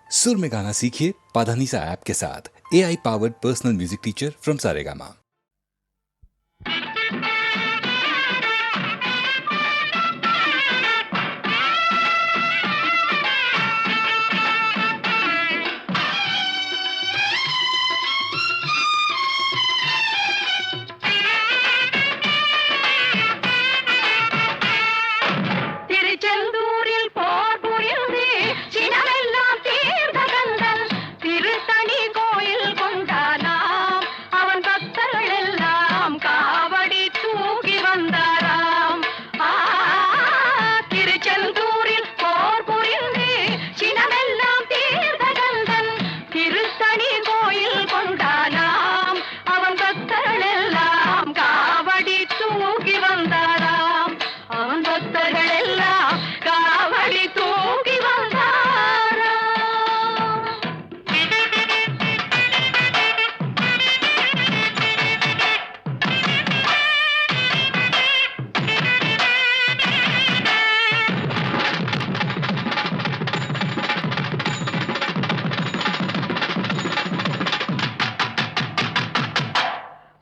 सुर में गाना सीखिए पाधानीसा ऐप के साथ। AI powered personal music teacher from Saregama.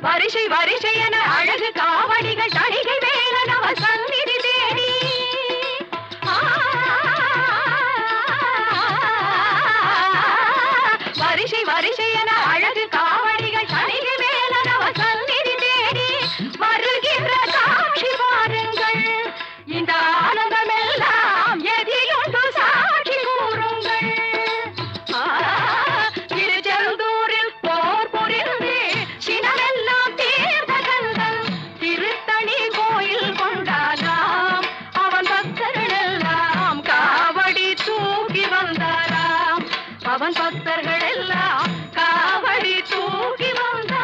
வரிசை வரிசை என அழகு காவடிகள் தணிகை வேலன் அவர் சந்நிதி தேடி வரிசை வரிசை என அழகு காவடிகள் தணிகை வேலன் அவர் சந்நிதி தேடி வருகின்ற காட்சி பாருங்கள். இந்த ஆனந்தம் எல்லாம் எதிலுண்டு சாட்சி கூறுங்கள். திருச்செந்தூரில் போர் புரிந்து சினமெல்லாம் தீர்த்த கந்தன் திருத்தணி கோயில் கொண்டானாம். அவன் பக்தர்கள் எல்லாம் காவடி தூக்கி வந்தாராம். அவன் பக்தர்கள் எல்லாம் காவடி தூக்கி வந்தாராம்.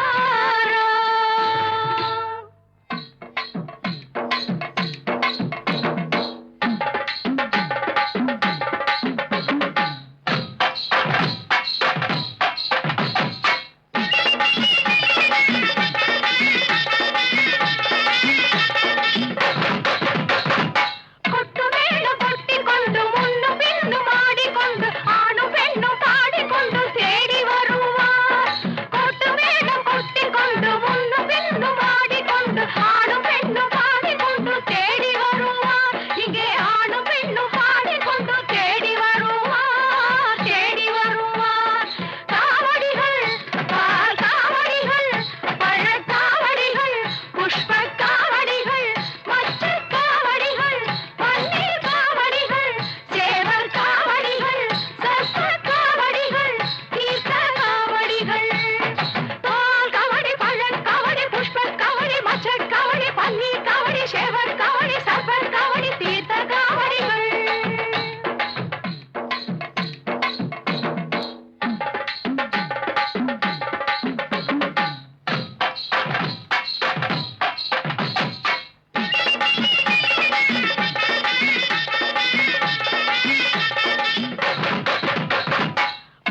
கொட்டு மேளம் கொட்டிக்கொண்டு முன்னும் பின்னும் ஆடிக்கொண்டு ஆணும் பெண்ணும் பாடிக்கொண்டு தேடி வருவார். கொட்டு மேளம் கொட்டிக்கொண்டு முன்னும் பின்னும் ஆடிக்கொண்டு ஆணும் பெண்ணும் பாடிக்கொண்டு தேடி வருவார். இங்கே ஆணும் பெண்ணும் பாடிக்கொண்டு தேடி வருவார், தேடி வருவார். காவடிகள் பால் காவடிகள் பழக்காவடிகள் புஷ்ப காவடிகள் மற்ற காவடிகள் பன்னீர் காவடிகள் சேவல் காவடிகள் சர்ப்ப காவடிகள் தீர்த்த காவடிகள் பால் காவடி பழக்காவடி புஷ்ப காவடி மற்ற காவடி பன்னீர் காவடி சேவல் காவடி சர்ப்ப காவடி தீர்த்த காவடிகள்.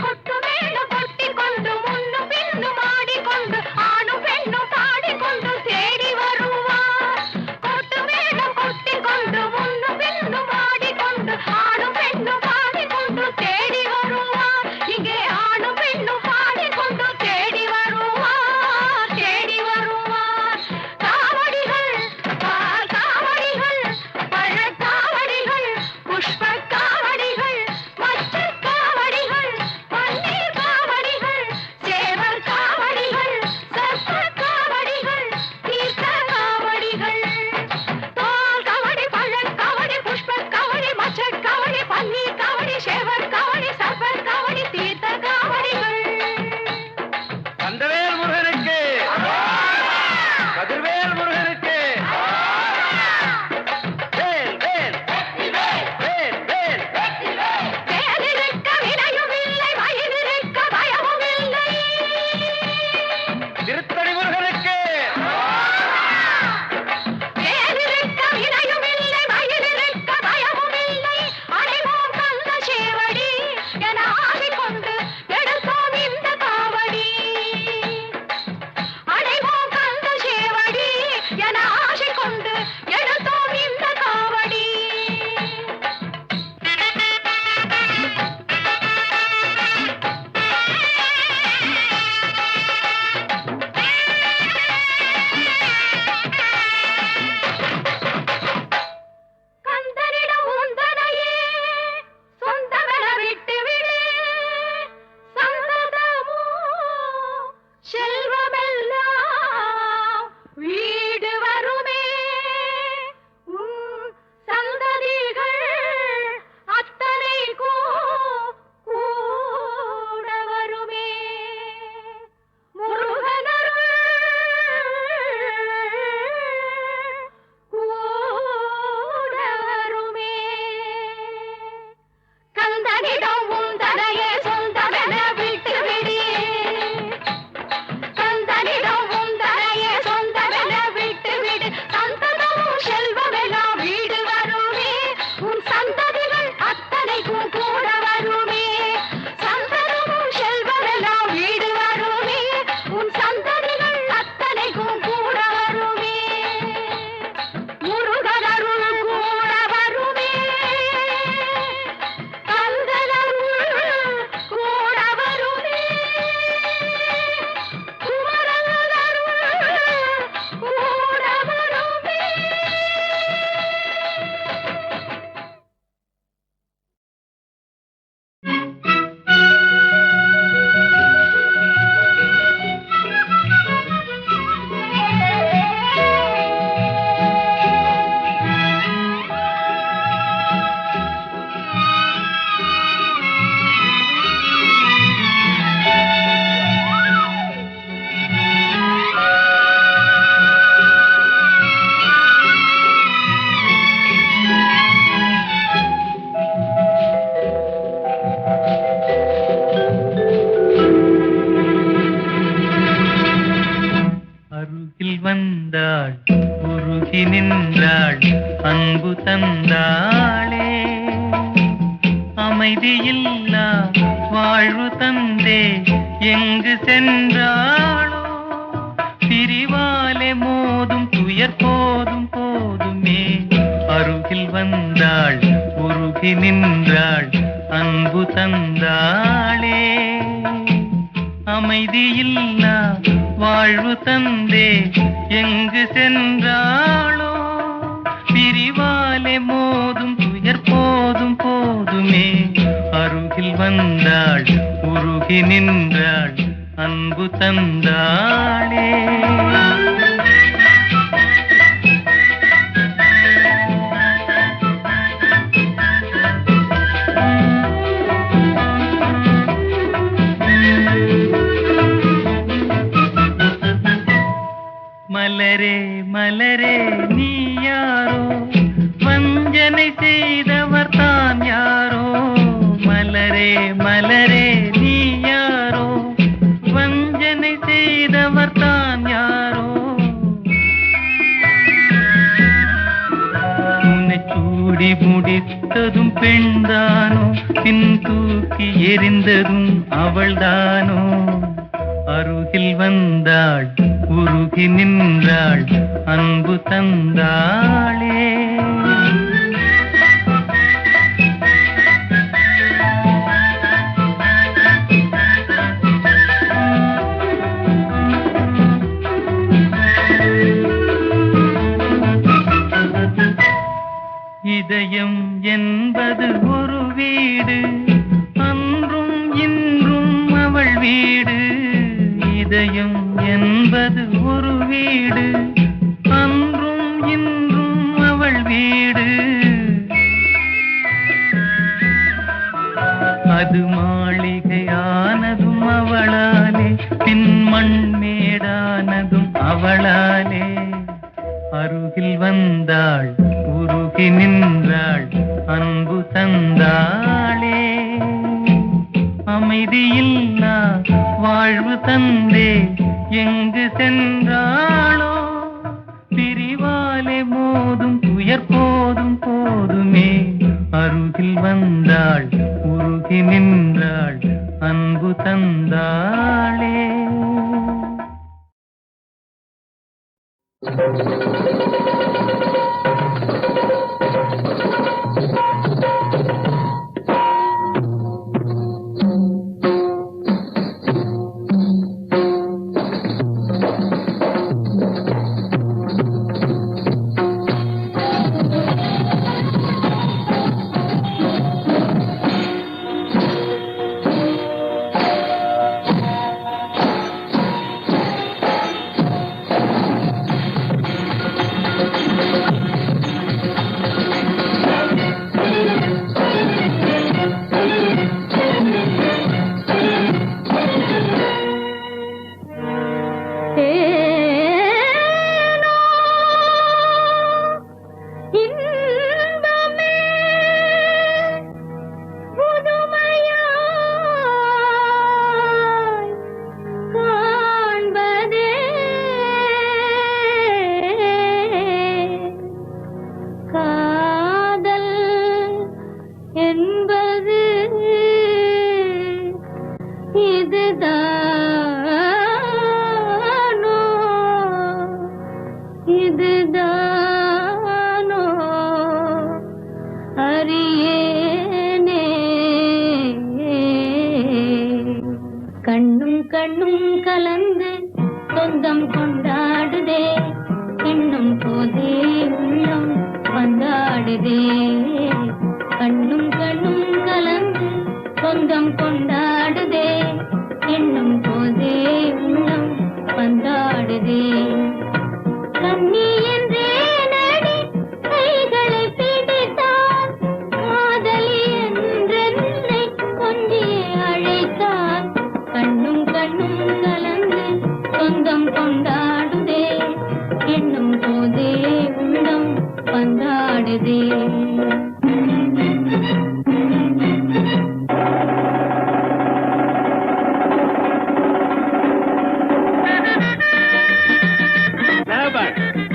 கொட்டு மேளம் கொட்டிக்கொண்டு முன்னும் பின்னும் ஆடிக்கொண்டு ஆணும் பெண்ணும் பாடிக்கொண்டு தேடி வருவார். கொட்டு மேளம் கொட்டிக்கொண்டு முன்னும் பின்னும் ஆடிக்கொண்டு ஆணும் பெண்ணும் பாடிக்கொண்டு தேடி வருவார். இங்கே ஆணும் பெண்ணும் பாடிக்கொண்டு தேடி வருவார், தேடி வருவார். காவடிகள் பால் காவடிகள் பழக்காவடிகள் புஷ்ப காவடிகள் மற்ற காவடிகள் பன்னீர் காவடிகள் சேவல் காவடிகள் சர்ப்ப காவடிகள் தீர்த்த காவடிகள் பால் காவடி பழக்காவடி புஷ்ப காவடி மற்ற காவடி பன்னீர் காவடி சேவல் காவடி சர்ப்ப காவடி தீர்த்த காவடிகள். கந்தவேல் முருகனுக்கு கதிர்வேல் முருகனுக்கு வேல் வேல் வேல் வேல் வேலிருக்க வினையும் இல்லை மயிலிருக்க பயமும் இல்லை. திருத்தணி முருகனுக்கு வேலிருக்க வினையும் இல்லை மயிலிருக்க பயமும் இல்லை. அடைவோம் கந்த சேவடி என ஆடிக்கொண்டு எடுத்தோம் இந்த காவடி. அடைவோம் கந்த சேவடி என ஆடிக்கொண்டு எடுத்தோம் இந்த காவடி. இல்லா வாழ்வு தந்தே எங்கு சென்றாளோ பிரிவாலே மோதும் துயர் போதும் போதுமே அருகில் வந்தாள் உருகி நின்றாள் அன்பு தந்தாளே அமைதியில்லா வாழ்வு தந்தே எங்கு சென்றாளோ பிரிவாலே மோதும் துயர் போதும் போதுமே அருகில் வந்தாள் உருகி நின்றாள் அன்பு தந்தாளே மலரே மலரே நீ யாரோ வஞ்சனை செய்தவர் தான் யாரோ மலரே மலரே நீ யாரோ வஞ்சனை செய்தவர் தான் யாரோ உன்னை சூடி முடித்ததும் பெண்தானோ பின் தூக்கி எறிந்ததும் அவள்தானோ அருகில் வந்தாள் உருகி நின்றாள் அன்பு தந்தாளே இதயம் என்பது ஒரு வீடு அன்றும் இன்றும் அவள் வீடு இதயம் என்பது ஒரு வீடு அன்றும் இன்றும் அவள் வீடு அது மாளிகையானதும் அவளாலே பின் மண்மேடானதும் அவளாலே அருகில் வந்தாள் உருகி நின்றாள் அன்பு தந்தாளே அமைதியில்லா வாழ்வு தந்தே எங்கு சென்றாளோ பிரிவாலே மோதும் துயர் போதும் போதுமே அருகில் வந்தாள் உருகி நின்றாள் அன்பு தந்தாளே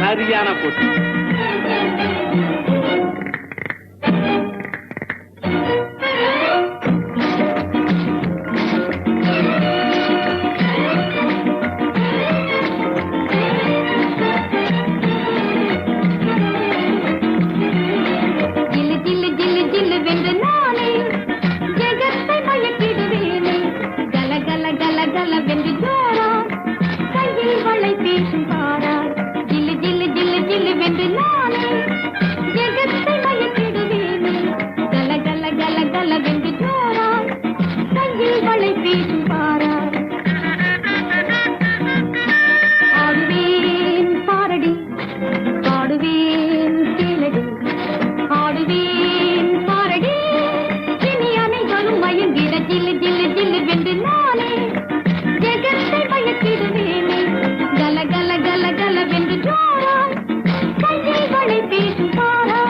சரியான போட்டி. வீசும் பாரா ஆடுவேன் பாரடி ஆடுவேன் கேளடி ஆடுவேன் பாரடி இனி அனைவரும் மயங்கிட ஜில்லு ஜில்லு ஜில்லு வென்று நானே ஜெகத்தை மயக்கிடுவேனே கல கல கல கல வென்று ஜோராய் கையில் வளை பேசும் பாரா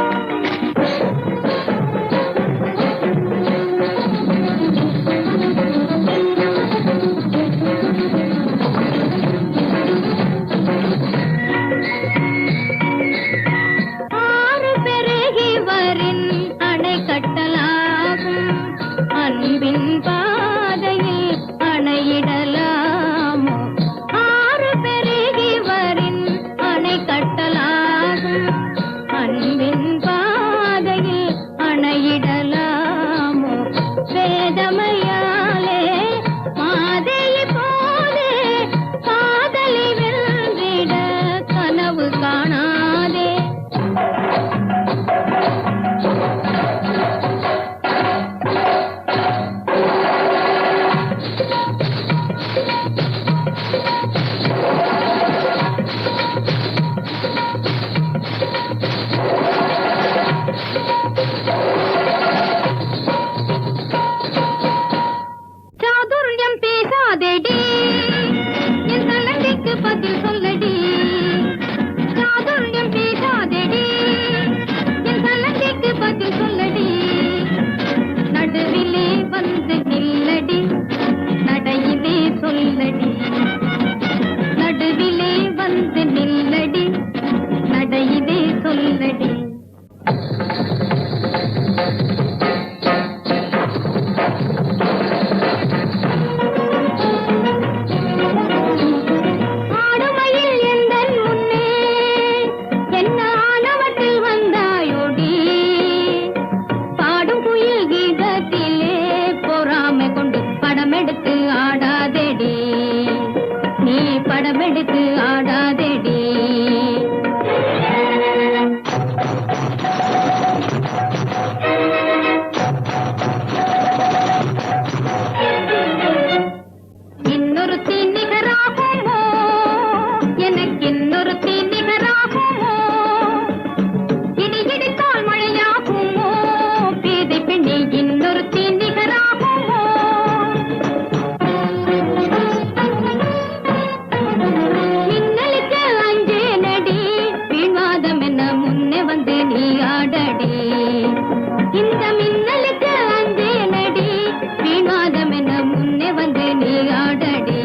ஆறு பெருகி வரின் அணை கட்டலாகும் அன்பின் பாதையில் அணையிடலாமோ ஆறு பெருகி வரின் அணை கட்டலாகும் அன்பின் பாதையில் அணையிடலாமோ வேதமையாலே மாதையை போலே காதலி வென்றிட கனவு காணாதே சாதுர்யம் பேசாதேடி என் தலங்கைக்கு பதில் சொல்லடி சாதுர்யம் பேசாதேடி என் தலங்கைக்கு பதில் சொல்லடி நடுவிலே வந்து நில்லடி நடையிலே சொல்லடி நடுவிலே வந்து நில்லடி நடையிலே சொல்லடி ஆடுமையில் எந்தன் முன்னே என்ன ஆனவற்றில் வந்தாயோடி பாடும் குயில் கீதத்திலே பொறாமை கொண்டு படமெடுத்து ஆடாதேடி நீ படமெடுத்து ஆடாதேடி இன்னொருத்தி நிகராகுமோ எனக்கு இன்னொருத்தி நிகராகுமோ இடி இடித்தால் மழையாகுமோ பேதை பெண்ணே இன்னொருத்தி நிகராகுமோ மின்னலுக்கு அஞ்சே நடி வீழ்வாதம் என்ன முன்னே வந்து நீ ஆடடி இந்த மின்னலுக்கு அஞ்சே நடி வீழ்வாதம் என்ன முன்னே வந்து நீ ஆடடி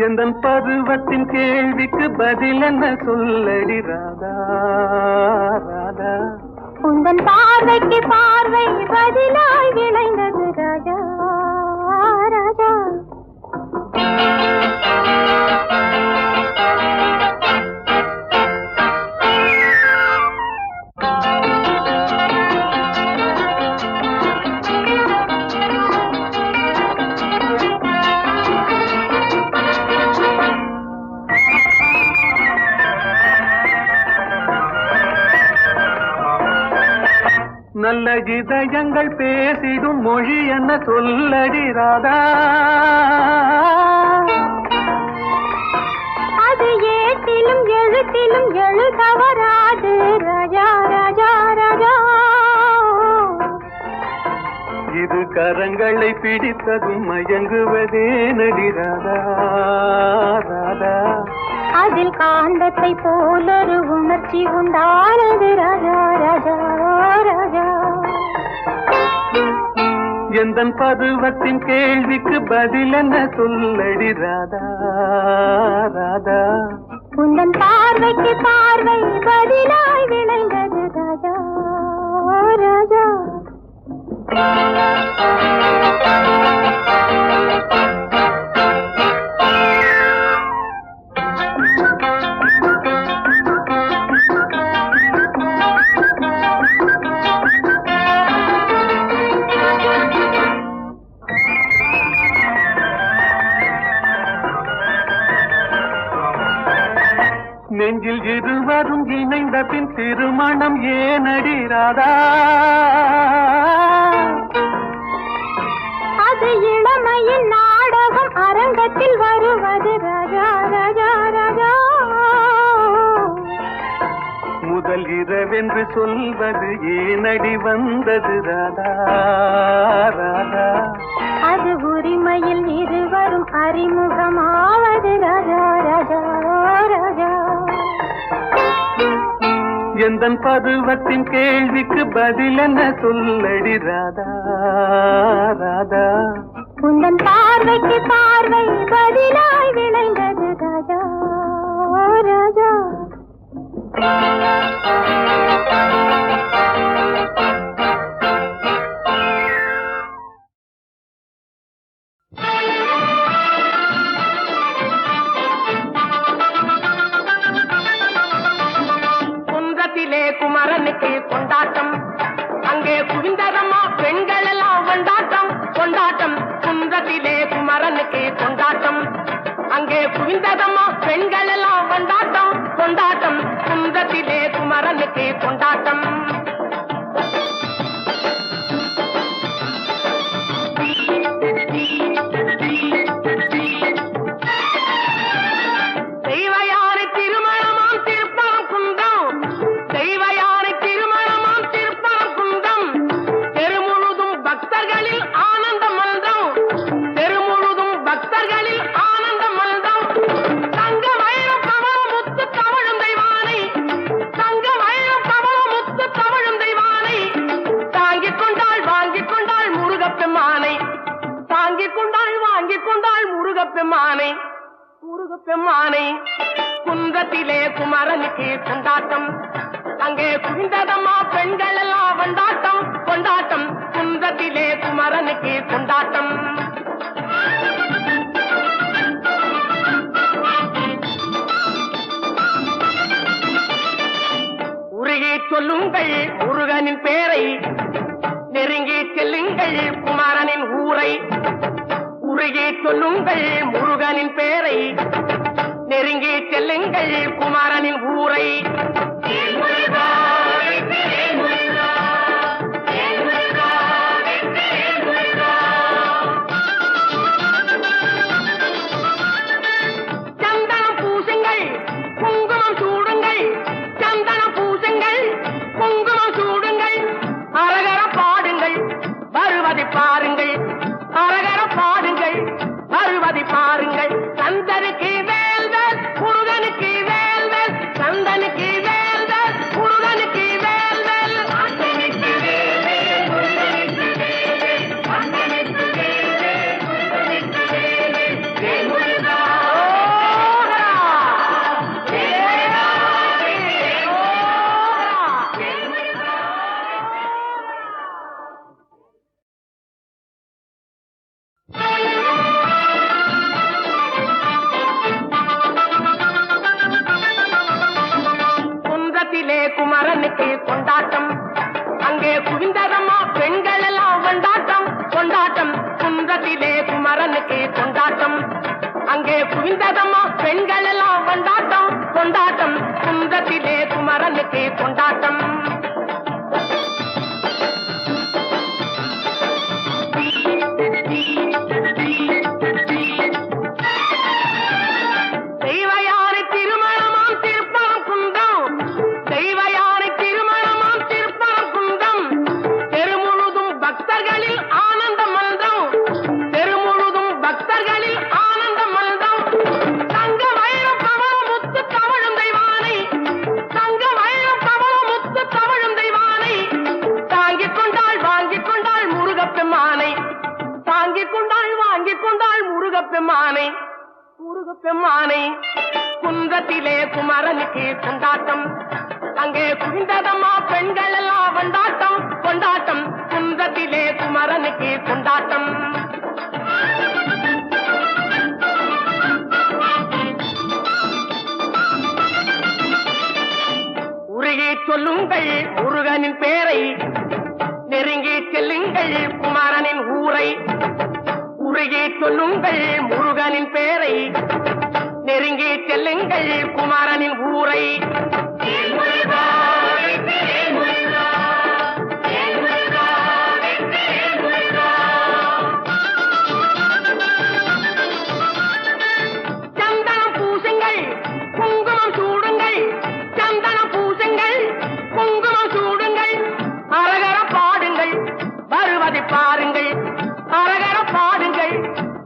எந்தன் பருவத்தின் கேள்விக்கு பதில் என்ன சொல்லடி ராதா ராதா. உந்தன் பார்வைக்கு பார்வை பதிலாய் விளைந்தது ராஜா ராஜா. நல்ல இதயங்கள் பேசிடும் மொழி என்ன சொல்லடி ராதா. அது ஏட்டிலும் எழுத்திலும் எழுதவராது ராஜா ராஜா ராஜா. இது கரங்களை பிடித்ததும் மயங்குவதே நடி ராதா ராதா. அதில் காந்தத்தை போலொரு உணர்ச்சி உண்டானது ராஜா ராஜா ராஜா. எந்தன் பருவத்தின் கேள்விக்கு பதில் என்ன சொல்லடி ராதா ராதா. உந்தன் பார்வைக்கு பார்வை பதிலாய் விளைந்தது ராஜா ராஜா. நெஞ்சில் இருவரும் இணைந்த பின் திருமணம் ஏனடி ராதா. அது இளமையின் நாடகம் அரங்கத்தில் வருவது ராஜா ராஜா ராஜா. முதல் இரவென்று சொல்வது ஏனடி வந்தது ராதா ராதா. அது உரிமையில் இருவரும் அறிமுகமாவது ராஜா ராஜா ராஜா. எந்தன் பருவத்தின் கேள்விக்கு பதில் என்ன சொல்லடி ராதா ராதா. உந்தன் பார்வைக்கு பார்வை பதிலாய் விளைந்தது ராஜா ராஜா. குன்றத்திலே குமரனுக்கு கொண்டாட்டம், அங்கே குவிந்ததம்மா பெண்கள் எல்லாம் கொண்டாட்டம் கொண்டாட்டம். குன்றத்திலே குமரனுக்கு கொண்டாட்டம், அங்கே குவிந்ததம்மா பெண்கள் எல்லாம் கொண்டாட்டம் கொண்டாட்டம். குன்றத்திலே குமரனுக்கு கொண்டாட்டம். தெய்வயானை திருமணமாம் திருப்பரம் குன்றம், தெய்வயானை திருமணமாம் திருப்பரம் குன்றம். தெருமுழுதும் பக்தர்களில் ஆனந்த மல்தம், தெருமுழுதும் பக்தர்களில் ஆனந்த மல்தம். தங்க வைரம் கமலம் முத்து தவழும் தெய்வானை, தங்க வைரம் கமலம் முத்து தவழும் தெய்வானை. தாங்கிக் கொண்டாள் வாங்கிக் கொண்டாள் முருகப்பெம்மானை, தாங்கிக் கொண்டாள் வாங்கிக் கொண்டாள் முருகப்பெம்மானை முருகப்பெம்மானை. குன்றத்திலே குமரனுக்கு கொண்டாட்டம், அங்கே குவிந்ததம்மா பெண்கள் எல்லாம் கொண்டாட்டம் கொண்டாட்டம். குன்றத்திலே குமரனுக்கு கொண்டாட்டம். உருகி சொல்லுங்கள் முருகனின் பேரை, நெருங்கி செல்லுங்கள் குமரனின் ஊரை. உருகி சொல்லுங்கள் முருகனின் பேரை, நெருங்கி செல்லுங்கள் குமரனின் ஊரை. சந்தனம் பூசுங்கள் குங்குமம் சூடுங்கள், சந்தனம் பூசுங்கள் குங்குமம் சூடுங்கள். அரகர பாடுங்கள் வருவதை பாருங்கள், அரகர பாடுங்கள் வருவதை பாருங்கள். சந்தனுக்கு வேல்வேல் முருகனுக்கு வேல்வேல், சந்தனுக்கு வேல்வேல் முருகனுக்கு குமரனுக்கு கொண்டாட்டம் அங்கே குவிந்ததம்மா பெண்கள் எல்லாம் கொண்டாட்டம் கொண்டாட்டம் குன்றத்திலே குமரனுக்கு கொண்டாட்டம் அங்கே குவிந்ததம்மா பெண்கள் எல்லாம் கொண்டாட்டம் கொண்டாட்டம் குன்றத்திலே குமரனுக்கு கொண்டாட்டம் தெய்வயானை திருமணமாம் திருப்பரம் குன்றம் தெய்வயானை திருமணமாம் திருப்பரம் குன்றம் தெருமுழுதும் பக்தர்களில் ஆனந்த மல்தம் தெருமுழுதும் பக்தர்களில் ஆனந்த மல்தம் தங்க வைரம் பவள முத்து தவழும் தெய்வானை தங்க வைரம் பவள முத்து தவழும் தெய்வானை தாங்கிக் கொண்டாள் வாங்கிக் கொண்டாள் முருகப்பெம்மானை தாங்கிக் கொண்டாள் வாங்கிக் கொண்டாள் முருகப்பெம்மானை முருகப்பெம்மானை குன்றத்திலே குமரனுக்கு கொண்டாட்டம் அங்கே குவிந்ததம்மா பெண்கள் எல்லாம் கொண்டாட்டம் கொண்டாட்டம் குன்றத்திலே குமரனுக்கு கொண்டாட்டம் உருகி சொல்லுங்கள் முருகனின் பேரை நெருங்கி செல்லுங்கள் குமரனின் ஊரை உருகி சொல்லுங்கள் முருகனின் பேரை நெருங்கி செல்லுங்கள் குமரனின் ஊரை சந்தனம் பூசுங்கள் குங்குமம் சூடுங்கள் சந்தனம் பூசுங்கள் குங்குமம் சூடுங்கள் அரகர பாடுங்கள் வருவதை பாருங்கள் அரகர பாடுங்கள்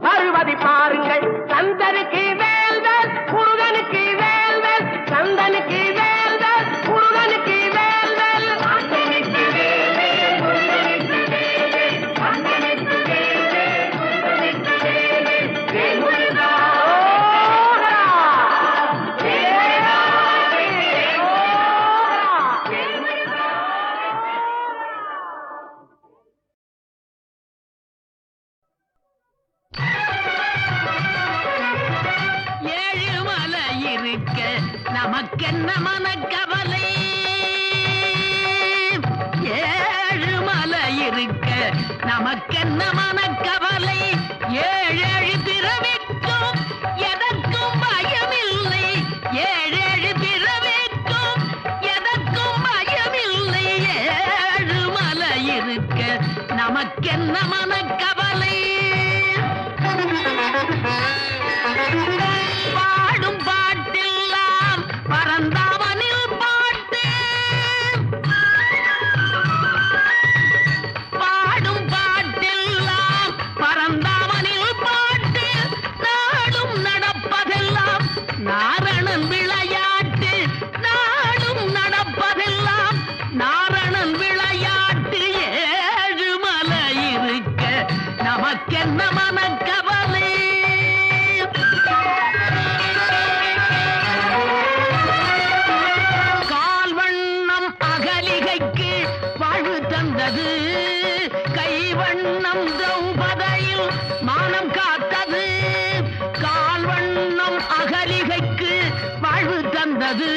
வருவதை பாருங்கள் சந்தனுக்கு வேல்வேல் முருகனுக்கு வேல்வேல் சந்தனுக்கு வேல்வேல் முருகனுக்கு வேல்வேல் சந்தனுக்கு வேல்வேல் முருகனுக்கு வேல்வேல் சந்தனுக்கு வேல்வேல் முருகனுக்கு வேல்வேல் வேல் முருகா ஓஹரா வேலா ஓஹரா வேல் முருகா ஏழுமலை இருக்க நமக்கென்ன மனக்கவலை ஏழுமலை இருக்க நமக்கென்ன மனக்கவலை ஏழேழு பிறவிக்கும் எதற்கும் பயமில்லை ஏழேழு பிறவிக்கும் எதற்கும் பயமில்லை ஏழுமலை இருக்க நமக்கென்ன மனக்கவலை பாடும் பாட்டெல்லாம் பரந்தாமனில் பாட்டு பாடும் பாட்டெல்லாம் பரந்தாமனில் பாட்டு நாடும் நடப்பதெல்லாம் நாரணன் விளையாட்டு நாடும் நடப்பதெல்லாம் நாரணன் விளையாட்டு ஏழுமலை இருக்க நமக்கென்ன மனக்கவலை கால்வண்ணம் அகலிகைக்கு வாழ்வு தந்தது கைவண்ணம் திரௌபதியில் மானம் காத்தது கால்வண்ணம் அகலிகைக்கு வாழ்வு தந்தது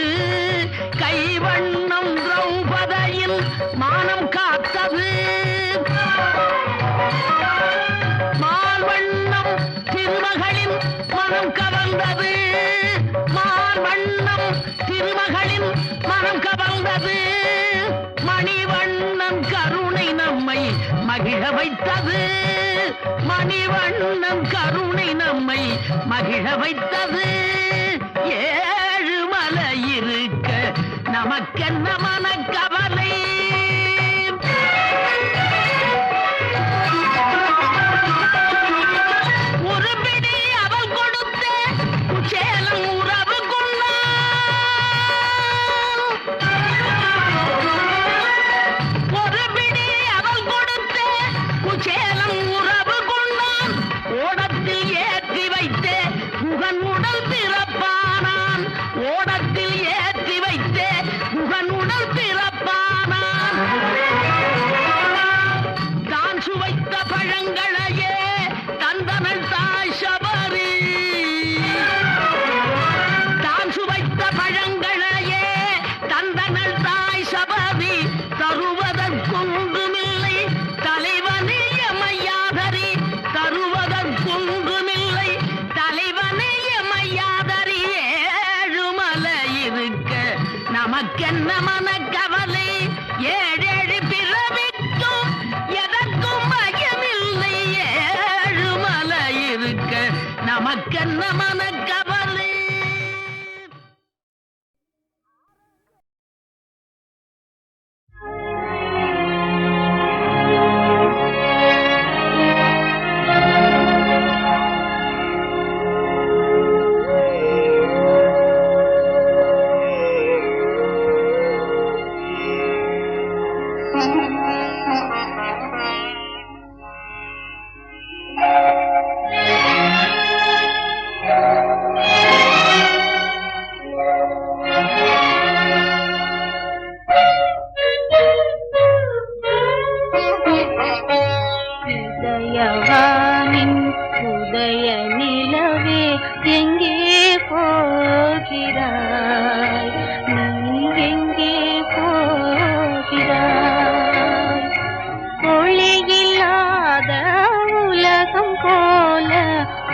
கைவண்ணம் திரௌபதியில் மானம் காத்தது மால்வண்ணம் திருமகளின் மனம் கவர்ந்தது மால்வண்ணம் திருமகளின் மனம் கவர்ந்தது மணிவண்ணன் கருணை நம்மை மகிழ வைத்தது மணிவண்ணன் கருணை நம்மை மகிழ வைத்தது ஏழுமலை இருக்க நமக்கென்ன மனக்கவலை ஒரு பிடி அவள் கொடுத்த குச்சேலம் உறவு ஒரு பிடி அவள் கொடுத்த குச்சேலம் உறவு கொண்டான் ஓடத்தில் ஏற்றி வைத்தே முகன் உடல் பிறப்பானான் ஓடத்தில் ஏற்றி வைத்தே முகன் உடல் பிறப்பானான் எமையாதரி தருவதற்கொன்றுமில்லை தலைவனே எமையாதரி தருவதற்கொன்றுமில்லை தலைவனே எமையாதரி ஏழுமலை இருக்க நமக்கென்ன மனக்கவலை ஏழேழு பிறவிக்கும் எதற்கும் பயமில்லை ஏழுமலை இருக்க நமக்கென்ன மனக்கவலை. உதயவானின் உதய நிலவே எங்கே போகிறாய்? நீ எங்கே போகிறாய்? ஒளியில்லாத உலகம் போல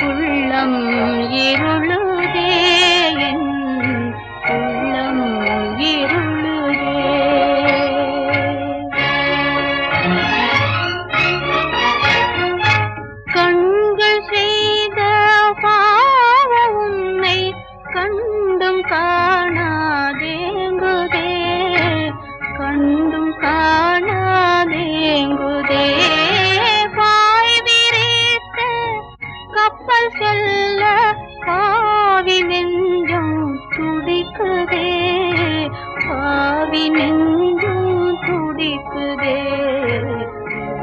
உள்ளம் இருளுதே, என் உள்ளம் இருளுதே. கண்கள் செய்த பாவ உன்னை கண்டும் காணாதேங்குதே, கண்டும் காணாதேங்குதே. பாய் விரித்த கப்பல் செல்ல பாவி நெஞ்சம் துடிக்குதே, பாவி நெஞ்சம் துடிக்குதே.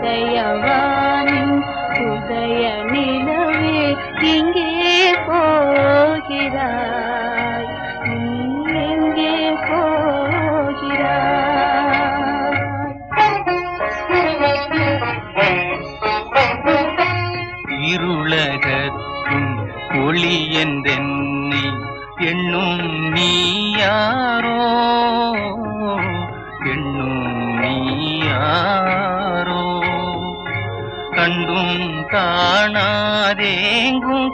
உதயவானின் உதய நிலவே எங்கே போகிறாய்? நீ எங்கே போகிறாய்? இருளகற்றும் ஒளி என்றென்னை எண்ணும் நீ யாரோ, எண்ணும் நீ யாரோ. கண்டும் காணாதேங்கும்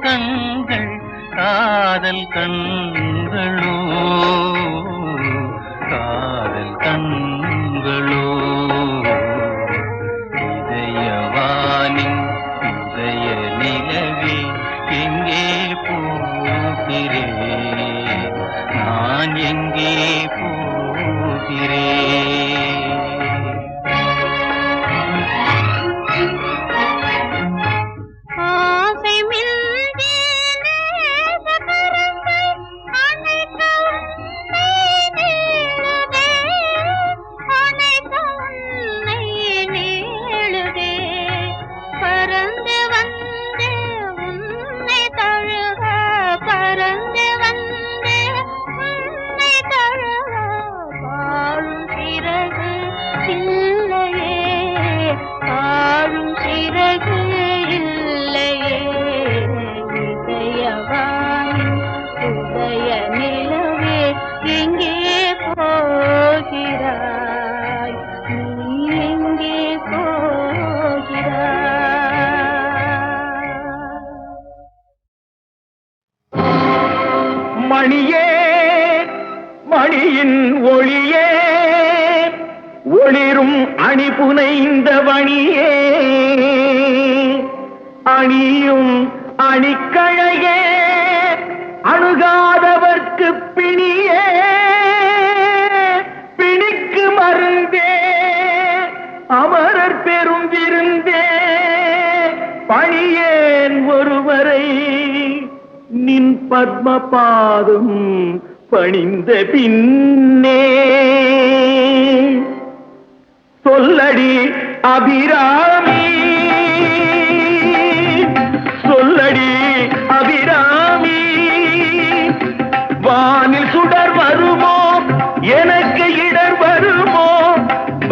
கண்கள் காதல் கண்களோ, காதல் கண்களோ. இதயவானின் உதய நிலவே எங்கே போகிறேன்? நான் எங்கே போகிறேன்? ஆசை மில்தி நேசகரங்கள் அணைக்க உன்னை நீளுதே, அணைக்க உன்னை நீளுதே. பறந்து வந்து உன்னை தழுவ, பறந்து வந்து உன்னை தழுவ பாழும் சிறகு இல்லையே, பாழும் சிறகு இல்லையே. இதயவானின் உதய நிலவே எங்கே போகிறாய்? நீ எங்கே போகிறாய்? மணியே மணியின் ஒளியே ஒளிரும் அணி புனைந்த வணியே அணியும் அணிக்கழையே அணுகாதவர்க்கு பிணியே பிணிக்கு மருந்தே அமரர் பெரும் விருந்தே பணியேன் ஒருவரை நின் பத்ம பாதம் பணிந்த பின்னே சொல்லடி அபிராமி சொல்லடி அபிராமி வானில் சுடர் வருமோ எனக்கு இடர் வருமோ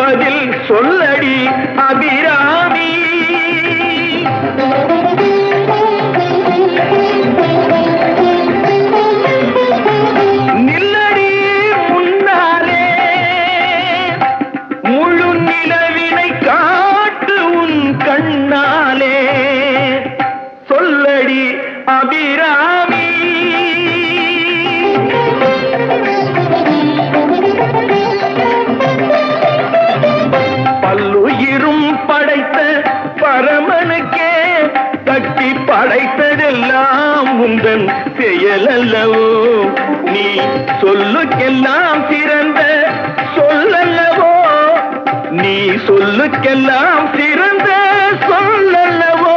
பதில் சொல்லடி அபிராமி நில்லடி முன்னாலே நிலவினை காட்டு உன் கண்ணாலே சொல்லடி அபிராமி. பல்லுயிரும் படைத்த பரமனுக்கே தட்டி படைத்ததெல்லாம் உந்தன் செயலல்லவோ, நீ சொல்லுக்கெல்லாம் சிறந்த சொல்லல்லவோ, நீ சொல்லுக்கெல்லாம் சிறந்த சொல்லல்லவோ.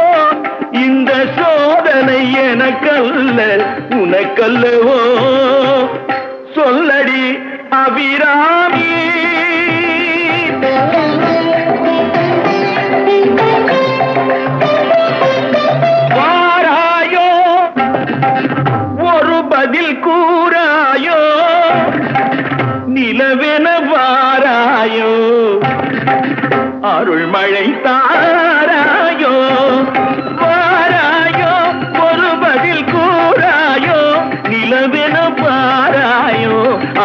இந்த சோதனை எனக்கல்ல உனக்கல்லவோ, சொல்லடி அபிராமி. வாராயோ ஒரு பதில் கூறாயோ, நிலவென வாராயோ அருள் மழை தாராயோ. வாராயோ ஒரு பதில் கூறாயோ, நிலவென வாராயோ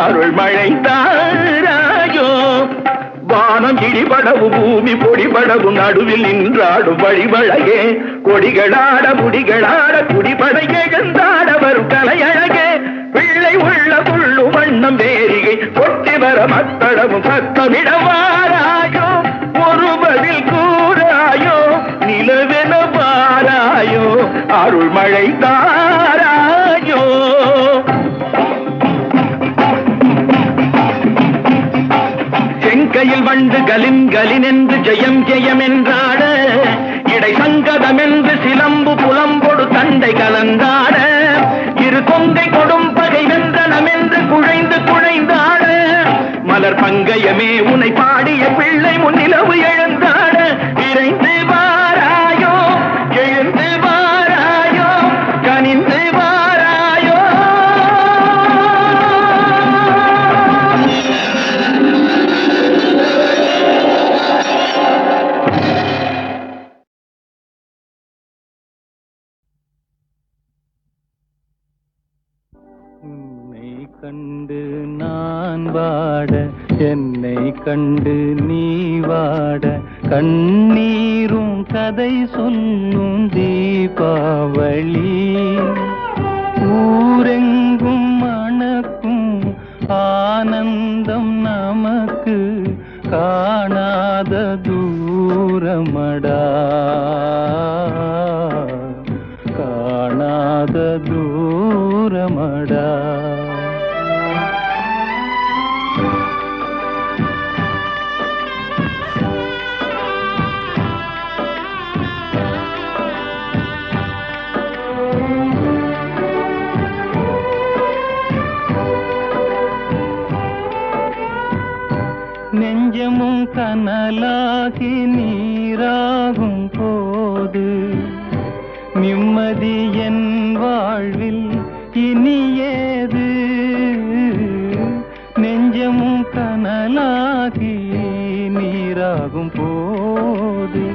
அருள் மழை தாராயோ. வானம் இடிபடவும் பூமி பொடிபடவும் நடுவில் நின்றாடும் வழிவழகே, கொடிகளாட முடிகளாட குடிபட எழுந்தாட வரும் கலையழகே. பிள்ளை உள்ள புள்ளு வண்ணம் வேரிகை கொட்டி வர மத்தளவும் சத்தமிட வாராயோ ஒரு பதில் கூறாயோ, நிலவென வாராயோ அருள் மழை தாராயோ. செங்கையில் வண்டு கலின் கலின் என்று ஜெயம் ஜெயம் என்றாட, இடை சங்கதம் என்று சிலம்பு புலம்பொடு தண்டை கலந்தாட, இரு கொங்கை கொடும் பகை வென்றனம் என்று குழைந்து குழைந்தாட, மலர் பங்கயமே உனை பாடிய பிள்ளை முன்னிலவு எழுந்தாட. விரைந்து வாராயோ எழுந்து வாராயோ கனிந்து வாராயோ. உன்னை கண்டு நான் வாட, என்னை கண்டு நீ வாட, கண்ணீரும் கதை சொல்லும் தீபாவளி. ஊரெங்கும் மணக்கும் ஆனந்தம் நமக்கு காணாத தூரமடா, காணாத தூரமடா. நெஞ்சமும் கனலாகி நீராகும் போது, நிம்மதி என் வாழ்வில் இனியேது. நெஞ்சமும் கனலாகி நீராகும் போது,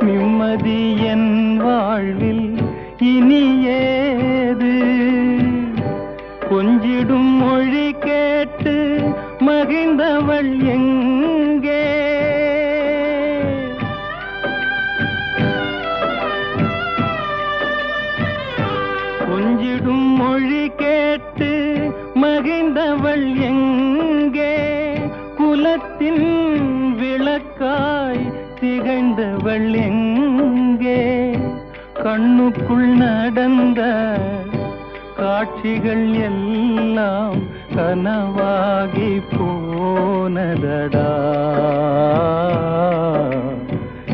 நிம்மதி என் வாழ்வில் இனியேது. கொஞ்சிடும் மொழி கேட்டு மகிழ்ந்தவள் எங்கே, கொஞ்சிடும் மொழி கேட்டு மகிழ்ந்தவள் எங்கே, குலத்தின் விளக்காய் திகழ்ந்தவள் எங்கே. கண்ணுக்குள் நடந்த காட்சிகள் எல்லாம் கனவாகி போனதடா,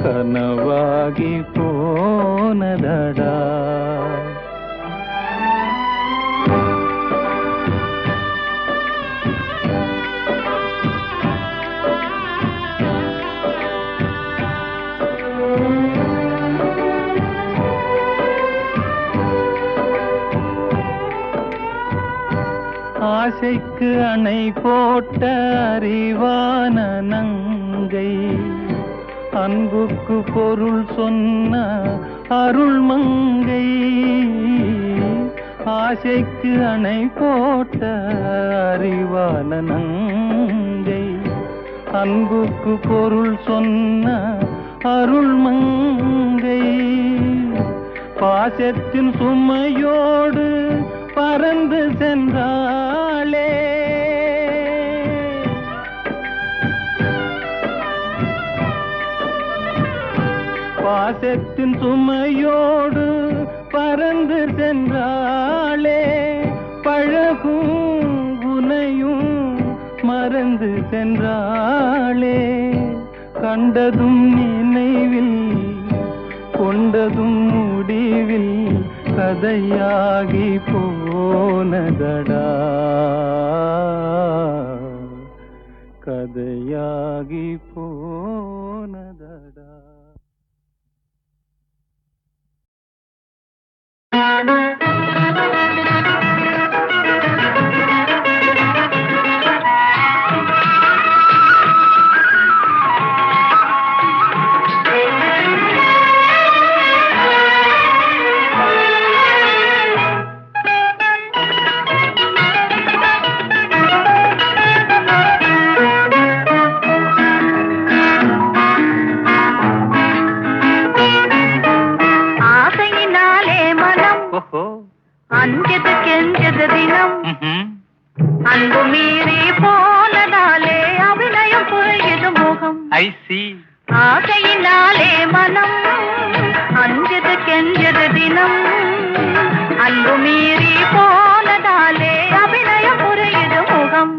கனவாகி போனதடா. ஆசைக்கு அணை போட்ட அறிவான நங்கை, அன்புக்கு பொருள் சொன்ன அருள் மங்கை. ஆசைக்கு அணை போட்ட அறிவான நங்கை, அன்புக்கு பொருள் சொன்ன அருள்மங்கை பாசத்தின் சுமையோடு பறந்து சென்றாளே பாசத்தின் சுமையோடு பறந்து சென்றாளே பழகும் குனையும் மறந்து சென்றாளே கண்டதும் நினைவில் கொண்டதும் முடிவில் கதையாகி போனதடா கதையாகி போனதடா. அஞ்சது கெஞ்சது தினம் அன்பு மீறி போனதாலே அபிநயம் புரியுது முகம் ஆசையினாலே மனம் அஞ்சது கெஞ்சது தினம் அன்பு மீறி போனதாலே அபிநயம் புரியுது முகம்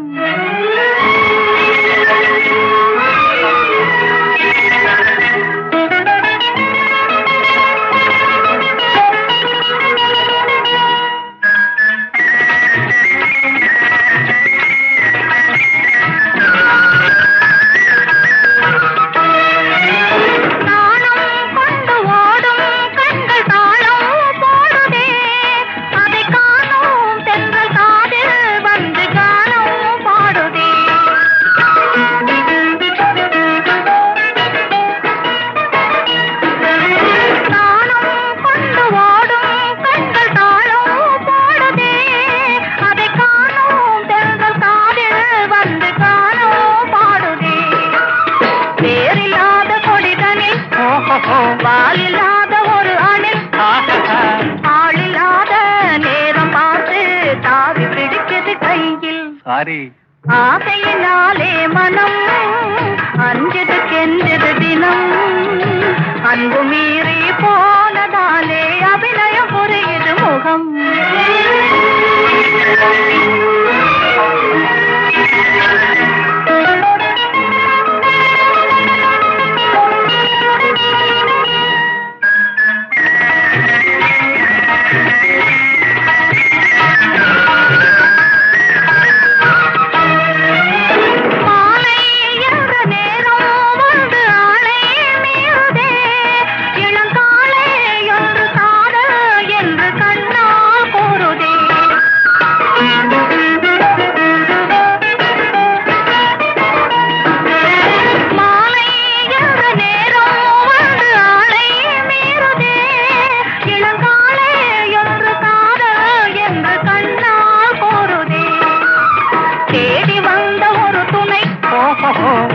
வாலில்லாத ஒரு அணில் ஆளில்லாத நேரம் பார்த்து தாவி பிடிச்சது கையில் ஆசையினாலே மனம் அஞ்சது கெஞ்சது தினம் அன்பு மீறி போனதாலே அபிநயம் புரியுது முகம்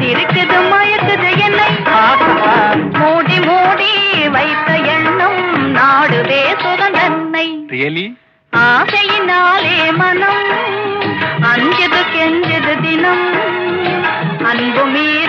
இருக்குது மயக்குது என்னை மூடி மூடி வைத்த எண்ணம் நாடுதே சுகந்தன்னை ஆசையினாலே மனம் அஞ்சது கெஞ்சது தினம் அன்பு மீறி